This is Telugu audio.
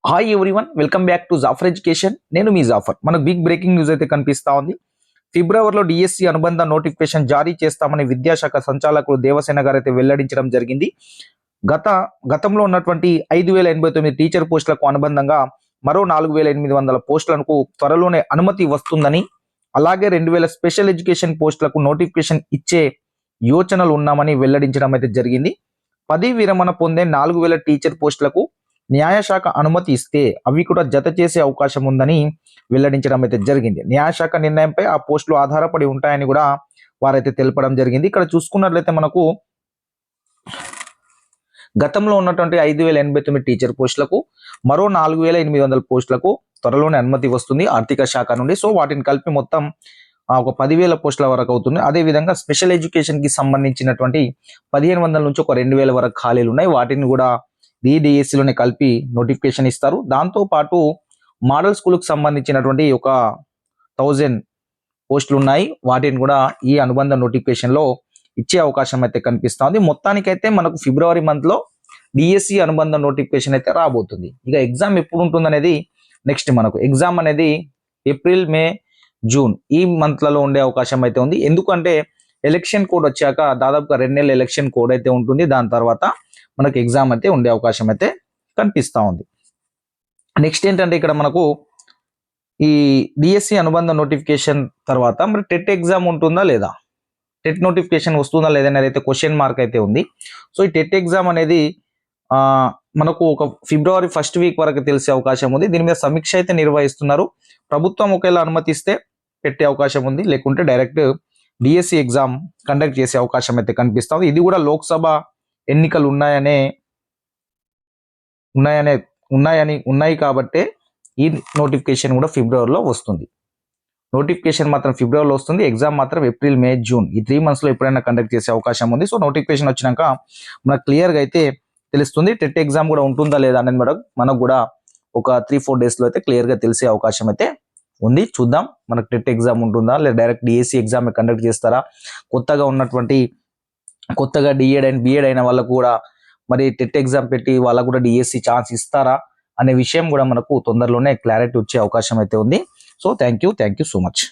Hi everyone, welcome back to Jafar education. నేను మీ జాఫర్. మనకు బిగ్ బ్రేకింగ్ న్యూస్ అయితే కనిపిస్తా ఉంది. ఫిబ్రవరిలో డిఎస్సి అనుబంధ నోటిఫికేషన్ జారీ చేస్తామని విద్యాశాఖ సంచాలకులు దేవసేన గారు అయితే వెల్లడించడం జరిగింది. గతంలో ఉన్నటువంటి 5089 టీచర్ పోస్టులకు అనుబంధంగా మరో 4800 పోస్టులకు త్వరలోనే అనుమతి వస్తుందని, అలాగే 2000 స్పెషల్ ఎడ్యుకేషన్ పోస్టులకు నోటిఫికేషన్ ఇచ్చే యోచనలు ఉన్నామని వెల్లడించడం అయితే జరిగింది. పదవి విరమణ పొందే 4000 టీచర్ పోస్టులకు న్యాయశాఖ అనుమతి ఇస్తే అవి కూడా జత చేసే అవకాశం ఉందని వెల్లడించడం అయితే జరిగింది. న్యాయశాఖ నిర్ణయంపై ఆ పోస్టులు ఆధారపడి ఉంటాయని కూడా వారైతే తెలపడం జరిగింది. ఇక్కడ చూసుకున్నట్లయితే మనకు గతంలో ఉన్నటువంటి 5089 టీచర్ పోస్టులకు మరో 4800 పోస్టులకు త్వరలోనే అనుమతి వస్తుంది ఆర్థిక శాఖ నుండి. సో వాటిని కలిపి మొత్తం ఒక 10,000 పోస్టుల వరకు అవుతుంది. అదేవిధంగా స్పెషల్ ఎడ్యుకేషన్ కి సంబంధించినటువంటి 1500 నుంచి ఒక 2000 వరకు ఖాళీలు ఉన్నాయి. వాటిని కూడా డిఎస్సిలోనే కలిపి నోటిఫికేషన్ ఇస్తారు. దాంతో పాటు మోడల్ స్కూల్కి సంబంధించినటువంటి ఒక 1000 పోస్టులు ఉన్నాయి. వాటిని కూడా ఈ అనుబంధ నోటిఫికేషన్ లో ఇచ్చే అవకాశం అయితే కనిపిస్తుంది. మొత్తానికైతే మనకు ఫిబ్రవరి మంత్ లో డిఎస్సి అనుబంధ నోటిఫికేషన్ అయితే రాబోతుంది. ఇక ఎగ్జామ్ ఎప్పుడు ఉంటుంది అనేది నెక్స్ట్, మనకు ఎగ్జామ్ అనేది ఏప్రిల్, మే, జూన్ ఈ మంత్లలో ఉండే అవకాశం అయితే ఉంది. ఎందుకంటే ఎలక్షన్ కోడ్ వచ్చాక దాదాపుగా 2 నెలల ఎలక్షన్ కోడ్ అయితే ఉంటుంది. దాని తర్వాత మనకు ఎగ్జామ్ అయితే ఉండే అవకాశం అయితే కనిపిస్తూ ఉంది. నెక్స్ట్ ఏంటంటే ఇక్కడ మనకు ఈ డిఎస్సి అనుబంధ నోటిఫికేషన్ తర్వాత మరి టెట్ ఎగ్జామ్ ఉంటుందా లేదా, టెట్ నోటిఫికేషన్ వస్తుందా లేదా అనేది అయితే క్వశ్చన్ మార్క్ అయితే ఉంది. సో ఈ టెట్ ఎగ్జామ్ అనేది మనకు ఒక ఫిబ్రవరి ఫస్ట్ వీక్ వరకు తెలిసే అవకాశం ఉంది. దీని మీద సమీక్ష అయితే నిర్వహిస్తున్నారు. ప్రభుత్వం ఒకవేళ అనుమతిస్తే పెట్టే అవకాశం ఉంది, లేకుంటే డైరెక్ట్ డిఎస్సి ఎగ్జామ్ కండక్ట్ చేసే అవకాశం అయితే కనిపిస్తుంది. ఇది కూడా లోక్సభ ఎన్నికలు ఉన్నాయి కాబట్టి ఈ నోటిఫికేషన్ కూడా ఫిబ్రవరిలో వస్తుంది. నోటిఫికేషన్ మాత్రం ఫిబ్రవరిలో వస్తుంది, ఎగ్జామ్ మాత్రం ఏప్రిల్, మే, జూన్ ఈ 3 months లో ఎప్పుడైనా కండక్ట్ చేసే అవకాశం ఉంది. సో నోటిఫికేషన్ వచ్చినాక మనకు క్లియర్గా అయితే తెలుస్తుంది. టెట్ ఎగ్జామ్ కూడా ఉంటుందా లేదా అనేది మనకు కూడా ఒక 3-4 days లో అయితే క్లియర్గా తెలిసే అవకాశం అయితే ఉంది. చూద్దాం మనకు టెట్ ఎగ్జామ్ ఉంటుందా లేదా డైరెక్ట్ డిఎస్సి ఎగ్జామ్ కండక్ట్ చేస్తారా, కొత్తగా డిఎడ్ అండ్ బిఎడ్ అయిన వాళ్ళకు కూడా మరి టెట్ ఎగ్జామ్ పెట్టి వాళ్ళకు కూడా డిఎస్సి ఛాన్స్ ఇస్తారా అనే విషయం కూడా మనకు తొందరలోనే క్లారిటీ వచ్చే అవకాశం అయితే ఉంది. So thank you so much.